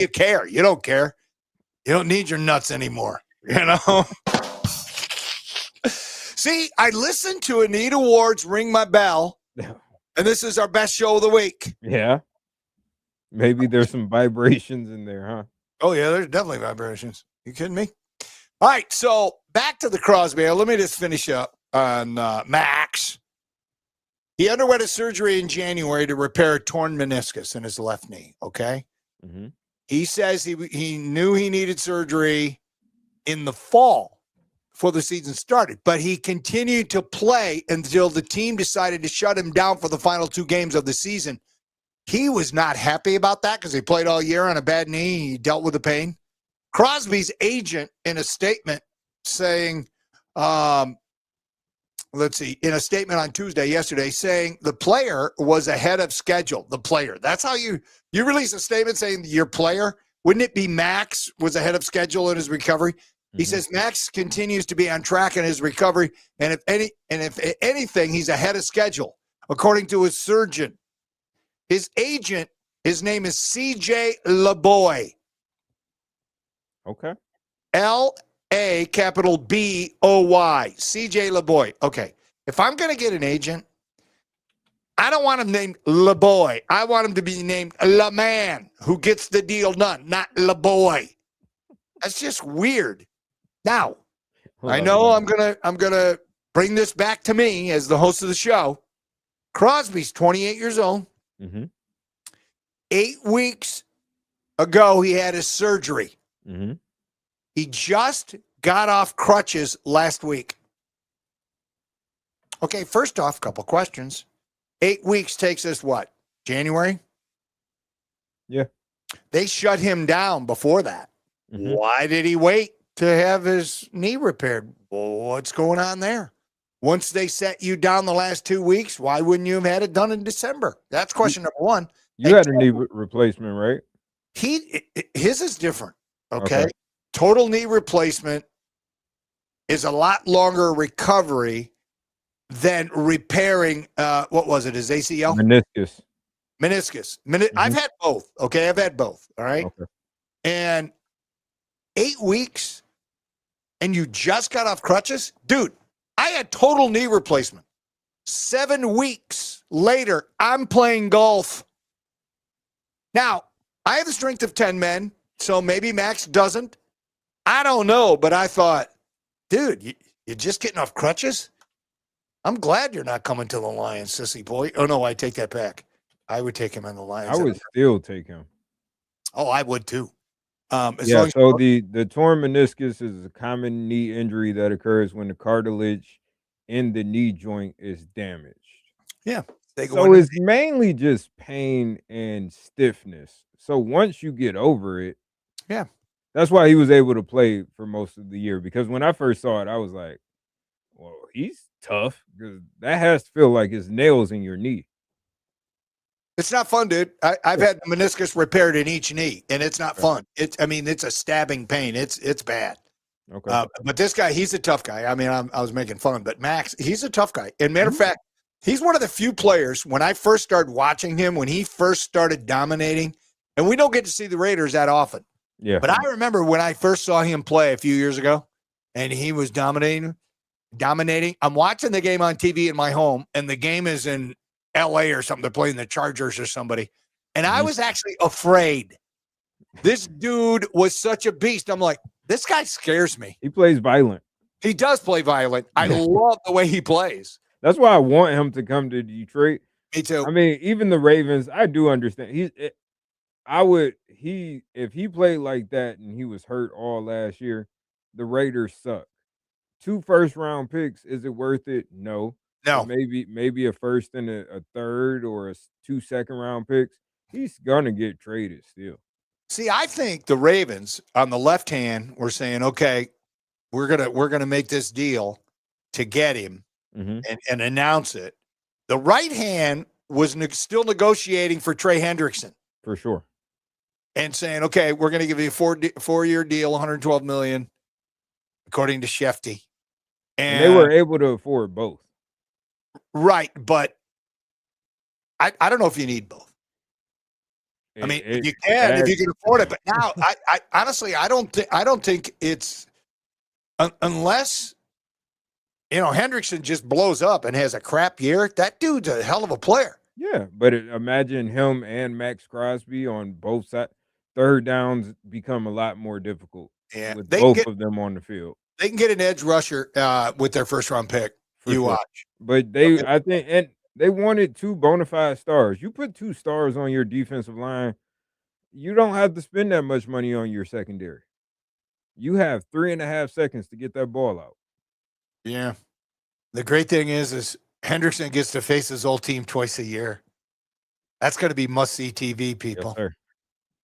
you care. You don't care. You don't need your nuts anymore. See, I listened to Anita Ward's Ring My Bell, and this is our best show of the week. Yeah. Maybe there's some vibrations in there, huh? Oh, yeah, there's definitely vibrations. You kidding me? All right, so back to the Crosby. Let me just finish up on Max. He underwent a surgery in January to repair a torn meniscus in his left knee, okay? Mm-hmm. He says he knew he needed surgery in the fall before the season started, but he continued to play until the team decided to shut him down for the final 2 games of the season. He was not happy about that because he played all year on a bad knee. He dealt with the pain. Crosby's agent in a statement saying, in a statement on yesterday, saying the player was ahead of schedule. The player. That's how you release a statement saying your player. Wouldn't it be Max was ahead of schedule in his recovery? He says Max continues to be on track in his recovery, and if anything, he's ahead of schedule, according to his surgeon. His agent, his name is C.J. LeBoy. Okay. L-A capital B-O-Y. C.J. LeBoy. Okay. If I'm going to get an agent, I don't want him named LeBoy. I want him to be named LeMan, who gets the deal done, not LeBoy. That's just weird. Now, I know I'm gonna bring this back to me as the host of the show. Crosby's 28 years old. Mm-hmm. 8 weeks ago, he had his surgery. Mm-hmm. He just got off crutches last week. Okay, first off, a couple questions. 8 weeks takes us what? January? Yeah. They shut him down before that. Mm-hmm. Why did he wait to have his knee repaired? Well, what's going on there? Once they set you down the last 2 weeks, why wouldn't you have had it done in December? That's question number one. You had a knee replacement, right? His is different, okay? Total knee replacement is a lot longer recovery than repairing, what was it, his ACL? Meniscus. I've had both, okay? I've had both, all right? Okay. And 8 weeks, and you just got off crutches? Dude, I had total knee replacement. 7 weeks later, I'm playing golf. Now, I have the strength of 10 men, so maybe Max doesn't. I don't know, but I thought, dude, you're just getting off crutches? I'm glad you're not coming to the Lions, sissy boy. Oh, no, I take that back. I would take him on the Lions. I would still take him. Oh, I would too. So the torn meniscus is a common knee injury that occurs when the cartilage in the knee joint is damaged. Yeah. So it's mainly just pain and stiffness. So once you get over it, yeah, that's why he was able to play for most of the year. Because when I first saw it, I was like, well, he's tough because that has to feel like it's nails in your knee. It's not fun, dude. I've had the meniscus repaired in each knee, and it's not fun. It's a stabbing pain. It's bad. Okay. But this guy, he's a tough guy. I mean, I was making fun, but Max, he's a tough guy. And matter of fact, he's one of the few players, when I first started watching him, when he first started dominating, and we don't get to see the Raiders that often. Yeah. But I remember when I first saw him play a few years ago, and he was dominating. I'm watching the game on TV in my home, and the game is in L.A. or something. They're playing the Chargers or somebody. And I was actually afraid. This dude was such a beast. I'm like, this guy scares me. He plays violent. He does play violent. I love the way he plays. That's why I want him to come to Detroit. Me too. I mean, even the Ravens, I do understand. If he played like that and he was hurt all last year, the Raiders suck. 2 first-round picks, is it worth it? No. No. Maybe a first and a third or 2 second-round picks. He's gonna get traded still. See, I think the Ravens on the left hand were saying, okay, we're gonna make this deal to get him and announce it. The right hand was still negotiating for Trey Hendrickson. For sure. And saying, okay, we're going to give you a 4-year deal, $112 million, according to Shefty. And they were able to afford both. Right, but I don't know if you need both. I mean, you can if you can afford it. But now, I honestly, I don't think it's unless Hendrickson just blows up and has a crap year. That dude's a hell of a player. Yeah, but imagine him and Max Crosby on both sides. Third downs become a lot more difficult with both of them on the field. They can get an edge rusher with their first round pick. Watch. But I think, and they wanted 2 bona fide stars. You put 2 stars on your defensive line, you don't have to spend that much money on your secondary. You have 3.5 seconds to get that ball out. Yeah. The great thing is Hendrickson gets to face his old team twice a year. That's going to be must-see TV, people. Yes, sir.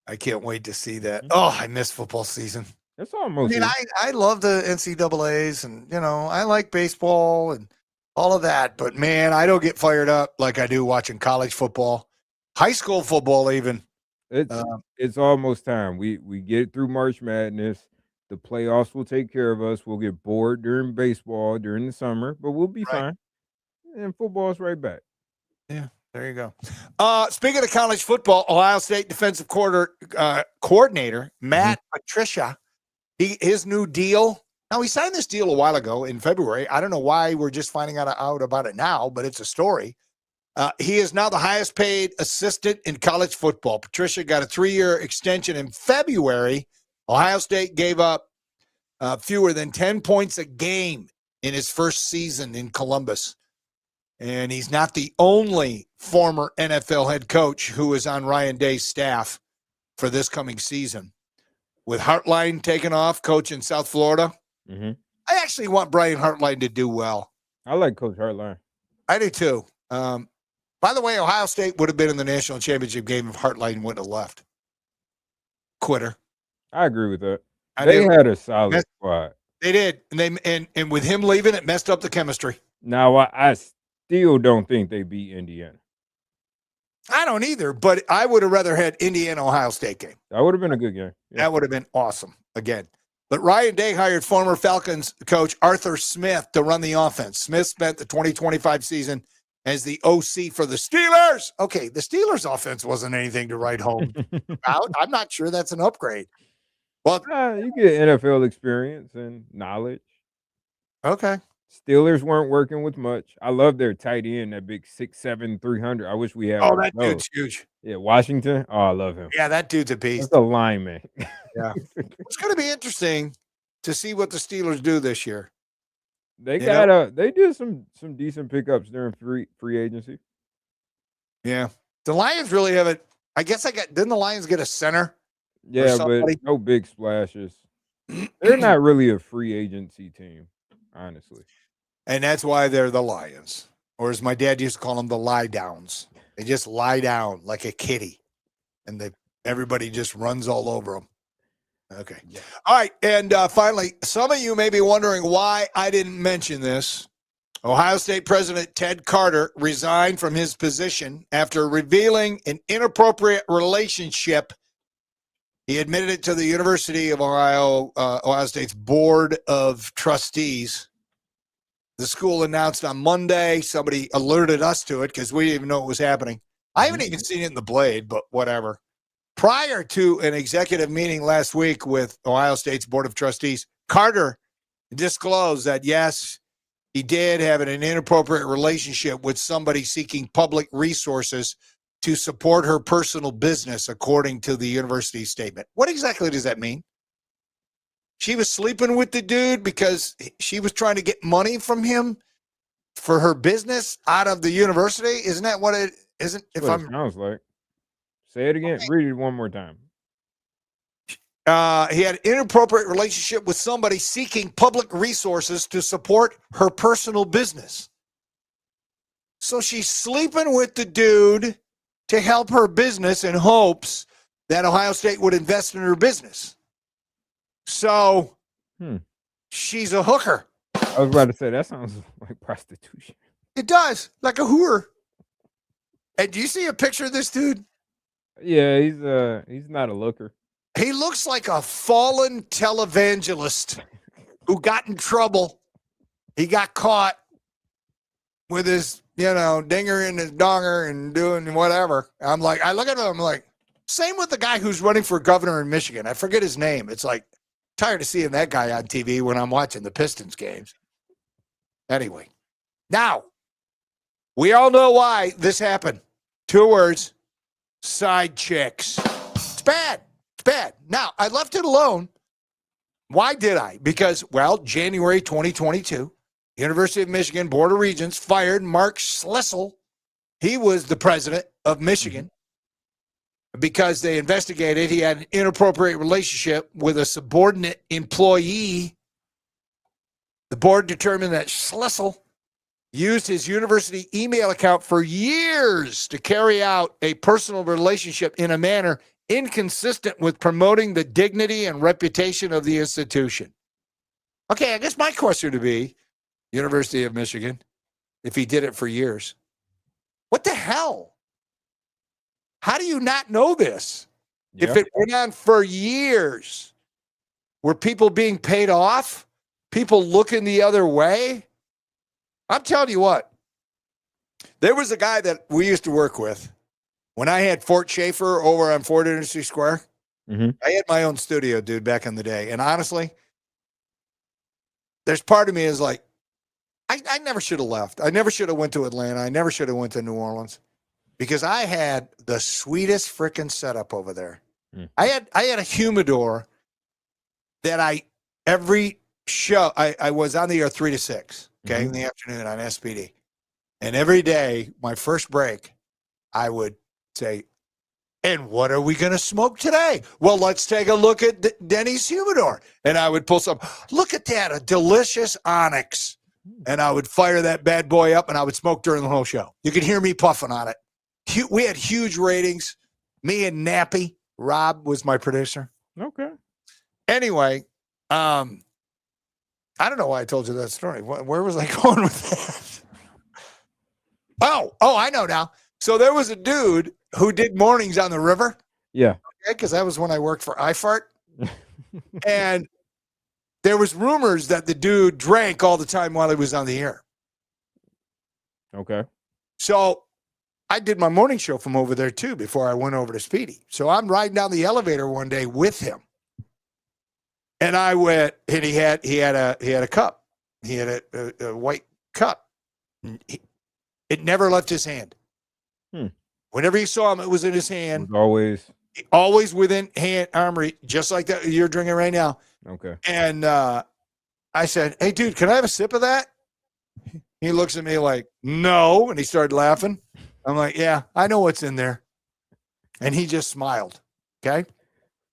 I can't wait to see that. Oh, I miss football season. That's almost. I mean, I love the NCAAs, and I like baseball and all of that. But man, I don't get fired up like I do watching college football, high school football, even. It's almost time. We get through March Madness. The playoffs will take care of us. We'll get bored during baseball during the summer, but we'll be fine. And football's right back. Yeah, there you go. Speaking of college football, Ohio State defensive coordinator Matt Patricia, his new deal. Now, he signed this deal a while ago in February. I don't know why we're just finding out about it now, but it's a story. He is now the highest paid assistant in college football. Patricia got a 3-year extension in February. Ohio State gave up fewer than 10 points a game in his first season in Columbus. And he's not the only former NFL head coach who is on Ryan Day's staff for this coming season. With Hartline taking off, coach in South Florida, I actually want Brian Hartline to do well. I like Coach Hartline. I do too. By the way, Ohio State would have been in the national championship game if Hartline wouldn't have left. Quitter. I agree with that. They had a solid squad. They did, and with him leaving, it messed up the chemistry. Now, I still don't think they beat Indiana. I don't either, but I would have rather had Indiana-Ohio State game. That would have been a good game. Yeah. That would have been awesome again. But Ryan Day hired former Falcons coach Arthur Smith to run the offense. Smith spent the 2025 season as the OC for the Steelers. Okay, the Steelers offense wasn't anything to write home about. I'm not sure that's an upgrade. Well, you get NFL experience and knowledge. Okay. Steelers weren't working with much. I love their tight end, that big 6'7", 300. I wish we had. Oh, that dude's huge. Yeah, Washington. Oh, I love him. Yeah, that dude's a beast. That's a lineman. Yeah. It's going to be interesting to see what the Steelers do this year. They did some decent pickups during free agency. Yeah. The Lions really haven't. I guess didn't the Lions get a center? Yeah, but no big splashes. They're not really a free agency team, honestly. And that's why they're the Lions. Or as my dad used to call them, the lie downs. They just lie down like a kitty. And everybody just runs all over them. Okay. Yeah. All right. And finally, some of you may be wondering why I didn't mention this. Ohio State President Ted Carter resigned from his position after revealing an inappropriate relationship. He admitted it to the University of Ohio State's Board of Trustees. The school announced on Monday. Somebody alerted us to it because we didn't even know it was happening. I haven't even seen it in the Blade, but whatever. Prior to an executive meeting last week with Ohio State's Board of Trustees, Carter disclosed that, yes, he did have an inappropriate relationship with somebody seeking public resources to support her personal business, according to the university statement. What exactly does that mean? She was sleeping with the dude because she was trying to get money from him for her business out of the university? Isn't that what it isn't? It sounds like. Say it again. Okay. Read it one more time. He had an inappropriate relationship with somebody seeking public resources to support her personal business. So she's sleeping with the dude to help her business in hopes that Ohio State would invest in her business. So she's a hooker. I was about to say, that sounds like prostitution. It does, like a whore. And do you see a picture of this dude? Yeah, he's not a looker. He looks like a fallen televangelist who got in trouble. He got caught with his, dinger in his donger and doing whatever. I look at him, I'm like, Same with the guy who's running for governor in Michigan. I forget his name. It's like, tired of seeing that guy on TV when I'm watching the Pistons games. Anyway, now, we all know why this happened. 2 words, side chicks. It's bad. It's bad. Now, I left it alone. Why did I? Because, well, January 2022, University of Michigan Board of Regents fired Mark Schlissel. He was the president of Michigan because they investigated he had an inappropriate relationship with a subordinate employee. The board determined that Schlissel used his university email account for years to carry out a personal relationship in a manner inconsistent with promoting the dignity and reputation of the institution. Okay, I guess my question would be, University of Michigan, if he did it for years, what the hell? How do you not know this? Yeah. If it went on for years, were people being paid off? People looking the other way? I'm telling you what, there was a guy that we used to work with when I had Fort Schaefer over on Ford Industry Square. I had my own studio, dude, back in the day. And honestly, there's part of me is like, I never should have left. I never should have went to Atlanta. I never should have went to New Orleans because I had the sweetest freaking setup over there. I had a humidor that every show, I was on the air 3 to 6, okay, in the afternoon on SPD. And every day, my first break, I would say, and what are we going to smoke today? Well, let's take a look at Denny's humidor. And I would pull some, look at that, a delicious Onyx. And I would fire that bad boy up and I would smoke during the whole show. You could hear me puffing on it. We had huge ratings. Me and Nappy, Rob was my producer. Okay. Anyway, I don't know why I told you that story. Where was I going with that? Oh, I know now. So there was a dude who did mornings on the river. Yeah. Okay, because that was when I worked for iFart. And there was rumors that the dude drank all the time while he was on the air. Okay. So I did my morning show from over there too before I went over to Speedy. So I'm riding down the elevator one day with him. And I went, and he had a cup. He had a white cup. It never left his hand. Whenever you saw him, it was in his hand. Always within arm reach, just like that you're drinking right now. Okay. And I said, "Hey, dude, can I have a sip of that?" He looks at me like, "No," and he started laughing. I'm like, "Yeah, I know what's in there." And he just smiled. Okay.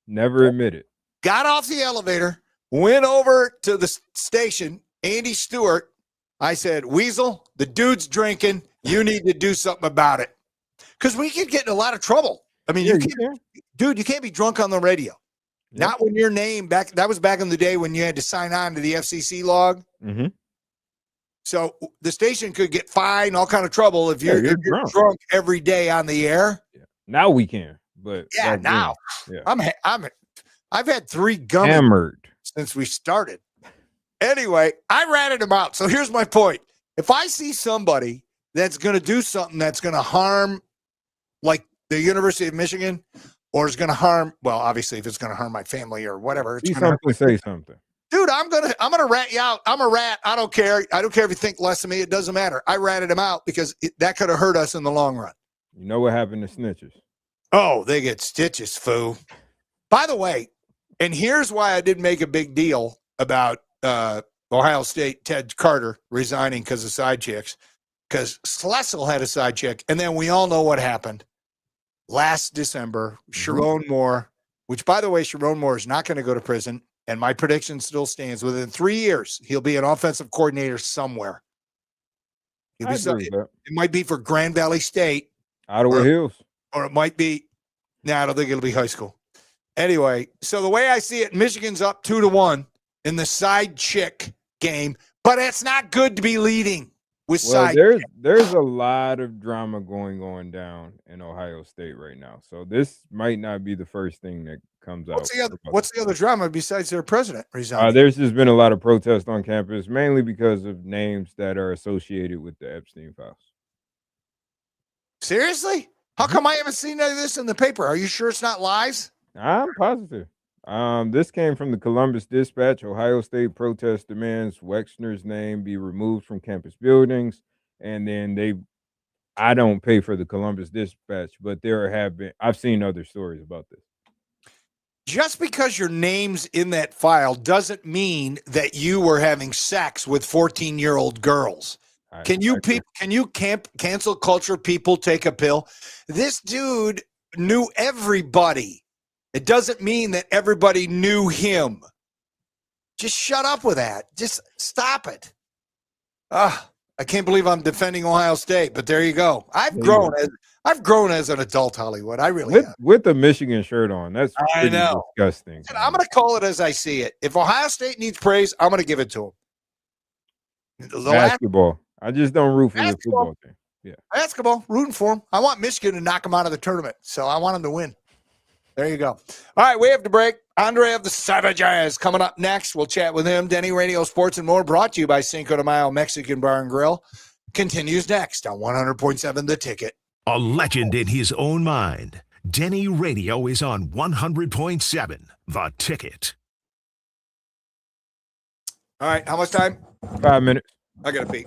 Never admit it. Got off the elevator, went over to the station, Andy Stewart. I said, "Weasel, the dude's drinking. You need to do something about it." Because we could get in a lot of trouble. I mean, you can't be drunk on the radio. Yep. Not when your name that was back in the day when you had to sign on to the FCC log. So the station could get fined, all kind of trouble if you're drunk every day on the air. Yeah. Now we can, but now I've had 3 gummies hammered since we started. Anyway, I ratted him out. So here's my point. If I see somebody that's going to do something that's going to harm, like the University of Michigan, or is going to harm, well, obviously, if it's going to harm my family or whatever, say something. Dude, I'm gonna rat you out. I'm a rat. I don't care. I don't care if you think less of me. It doesn't matter. I ratted him out because that could have hurt us in the long run. You know what happened to snitches? Oh, they get stitches, foo. By the way, and here's why I didn't make a big deal about Ohio State Ted Carter resigning because of side chicks, because Schlissel had a side chick, and then we all know what happened last December. Sharon Moore, which, by the way, Sharon Moore is not going to go to prison. And my prediction still stands. Within 3 years, he'll be an offensive coordinator somewhere. It might be for Grand Valley State. Ottawa Hills. Or it might be, I don't think it'll be high school. Anyway, so the way I see it, Michigan's up 2-1 in the side chick game. But it's not good to be leading with side chick. There's a lot of drama going on down in Ohio State right now. So this might not be the first thing that comes out. What's the other drama besides their president resigning? There's just been a lot of protests on campus, mainly because of names that are associated with the Epstein files. Seriously? How come I haven't seen any of this in the paper? Are you sure it's not lies? I'm positive. This came from the Columbus Dispatch. Ohio State protest demands Wexner's name be removed from campus buildings. And then I don't pay for the Columbus Dispatch, but I've seen other stories about this. Just because your name's in that file doesn't mean that you were having sex with 14-year-old girls. Can you cancel culture people take a pill? This dude knew everybody. It doesn't mean that everybody knew him. Just shut up with that. Just stop it. I can't believe I'm defending Ohio State, but there you go. I've grown as an adult, Hollywood. I really have. With the Michigan shirt on. That's I know. disgusting. I'm going to call it as I see it. If Ohio State needs praise, I'm going to give it to them. Basketball. I just don't root for the football team. Yeah. Basketball, rooting for them. I want Michigan to knock them out of the tournament, so I want them to win. There you go. All right, we have to break. Andre of the Savages coming up next. We'll chat with him. Denny Radio Sports and more, brought to you by Cinco de Mayo Mexican Bar and Grill. Continues next on 100.7 The Ticket. A legend in his own mind. Denny Radio is on 100.7 The Ticket. All right, how much time? 5 minutes. I got to pee.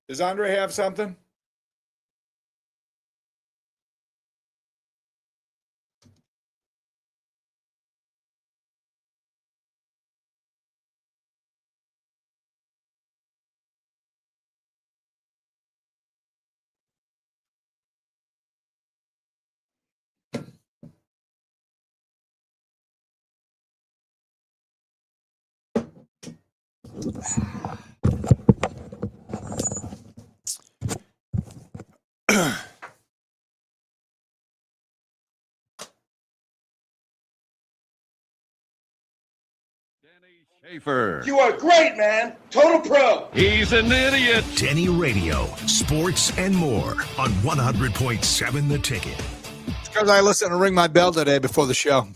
Does Andre have something? Schaefer. You are great, man. Total pro. He's an idiot. Denny Radio, sports and more on 100.7 The Ticket. It's because I listened to Ring My Bell today before the show.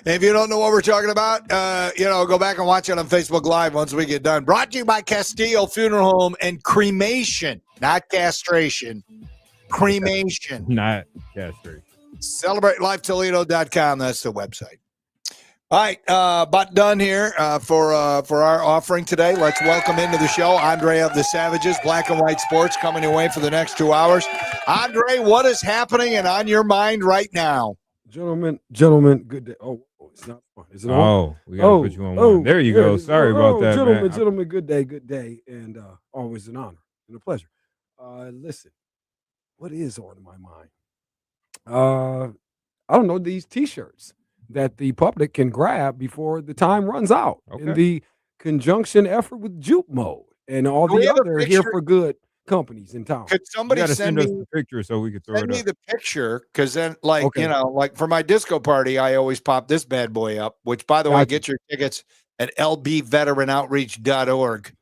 If you don't know what we're talking about, go back and watch it on Facebook Live once we get done. Brought to you by Castillo Funeral Home and Cremation, not castration. Cremation. Not castration. CelebrateLifeToledo.com. That's the website. All right, about done here for our offering today. Let's welcome into the show Andre of the Savages, Black and White Sports, coming away for the next 2 hours. Andre, what is happening and on your mind right now? Gentlemen, good day. Oh, it's not fun. Is it on? Oh, we got to put you on one. There you go. Sorry about that, Gentlemen, good day, and always an honor and a pleasure. Listen, what is on my mind? I don't know, these T-shirts that the public can grab before the time runs out in the conjunction effort with Juke Mode and all the other here for good companies in town. Could somebody send us the picture so we could throw it up? Send me the picture, because then, like for my disco party, I always pop this bad boy up, which, by the way, get your tickets at lbveteranoutreach.org.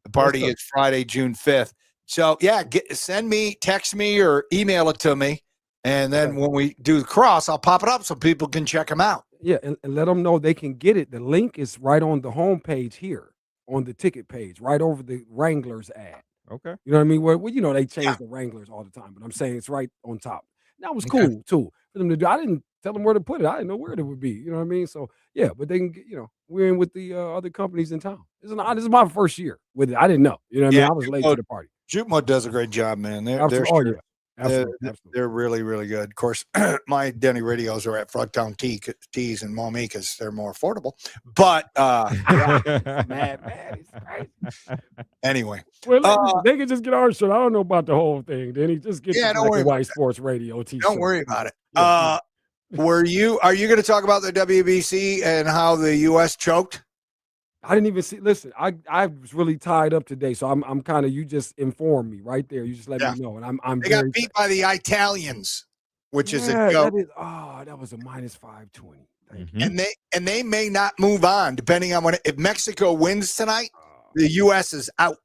The party is Friday, June 5th. So, text me or email it to me. And then when we do the cross, I'll pop it up so people can check them out. Yeah, and let them know they can get it. The link is right on the homepage here, on the ticket page, right over the Wranglers ad. Okay. You know what I mean? Well, they change the Wranglers all the time, but I'm saying it's right on top. That was cool, too, for them to do. I didn't tell them where to put it. I didn't know where it would be. You know what I mean? So, yeah, but they can get, we're in with the other companies in town. This is my first year with it. I didn't know. You know what I mean? I was late to the party. Juke does a great job, man. Absolutely. They're really, really good. Of course, my Denny radios are at Frogtown Tees and Maumee because they're more affordable. But anyway, well, they can just get our shirt. I don't know about the whole thing. Then he just gets Black and White Sports Radio T-shirt. Don't worry about it. Are you going to talk about the WBC and how the U.S. choked? I didn't even see. Listen, I was really tied up today, so I'm kind of. You just informed me right there. You just let me know, and I'm. They got beat by the Italians, which is a joke. That was a minus 520. And they may not move on depending on if Mexico wins tonight. The U.S. is out.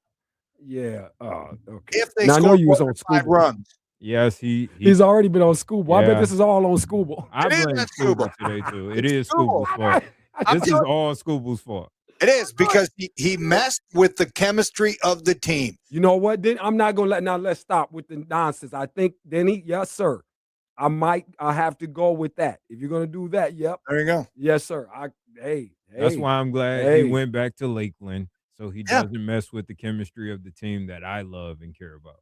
Yeah. Okay. If they score you was on 5 runs. Yes, he's already been on Scooble. I bet this is all on Scooble. I blame Scooble today too. It is Scooble's fault. This is all Scooble's fault. It is because he messed with the chemistry of the team. You know what? Then I'm not gonna let's stop with the nonsense. I think Denny, yes, sir. I have to go with that. If you're gonna do that, yep. There you go. Yes, sir. That's why I'm glad he went back to Lakeland so he doesn't mess with the chemistry of the team that I love and care about.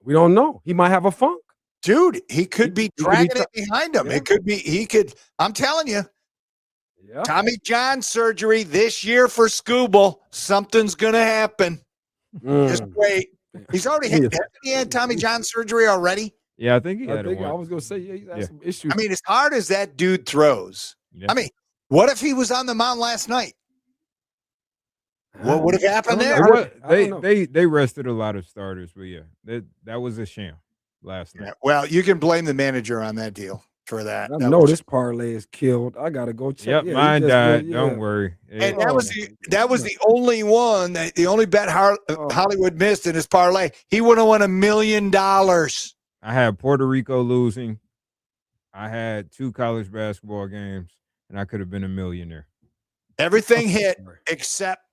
We don't know. He might have a funk. Dude, he could be dragging it behind him. Yeah. It could be, I'm telling you. Yeah. Tommy John surgery this year for Scooble. Something's going to happen. Just wait. He's already had Tommy John surgery already. Yeah, I think he had one. I was going to say, he's had some issues. I mean, as hard as that dude throws, I mean, what if he was on the mound last night? What would have happened there? They rested a lot of starters, but that was a sham last night. Yeah, well, you can blame the manager on that deal for that. I know this parlay is killed. I gotta go check. Yep, mine died. Don't worry. And that was the only one the only bet Hollywood missed in his parlay. He would have won $1 million. I had Puerto Rico losing. I had 2 college basketball games, and I could have been a millionaire. Everything hit except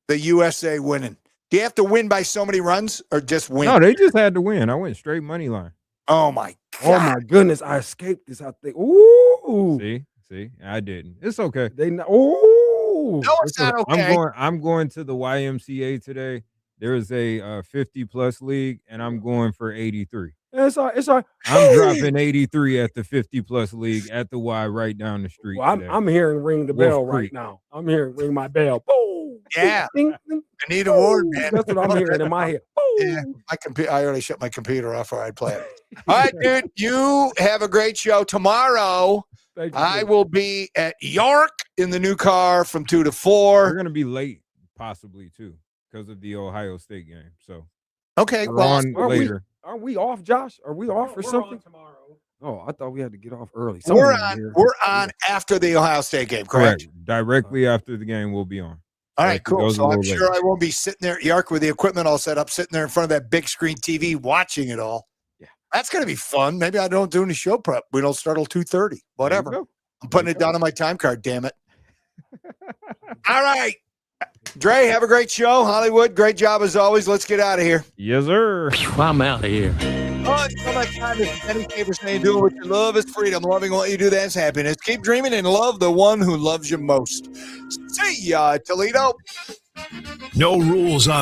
the USA winning. Do you have to win by so many runs or just win? No, they just had to win. I went straight money line. Oh my God. Oh my goodness. I escaped this. I think. Ooh. See, I didn't. It's okay. No, it's not okay. I'm going to the YMCA today, There's a 50-plus league, and I'm going for 83. It's all right. I'm dropping 83 at the 50-plus league at the Y right down the street. Well, today. I'm hearing ring the Wolf bell Creek. right now. I'm hearing ring my bell. Boom. Yeah. Ding, ding, Anita Ward, boom. man. That's what I'm hearing in my head. Boom. Yeah, my computer. I already shut my computer off, or I'd play it. All right, dude. You have a great show tomorrow. Thank you. I will be at York in the new car from 2 to We're 4. going to be late, possibly, too, because of the Ohio State game. So Okay, we're well, on later. Aren't we off, Josh? Are we off or We're something? on tomorrow. Oh, I thought we had to get off early. we're Someone on. here. We're on after the Ohio State game, correct? Directly after the game, we'll be on. All So right, if it cool. goes a So I'm little sure late. I won't be sitting there at York with the equipment all set up, sitting there in front of that big screen TV watching it all. Yeah. That's going to be fun. Maybe I don't do any show prep. We don't start till 2:30. There you Whatever. go. I'm putting it down on my time card, damn it. All right. Dre, have a great show. Hollywood, great job as always. Let's get out of here. Yes, sir. I'm out of here. Oh, until next time, this is Denny Caper saying, doing what you love is freedom. Loving what you do, that's happiness. Keep dreaming and love the one who loves you most. See ya, Toledo. No rules on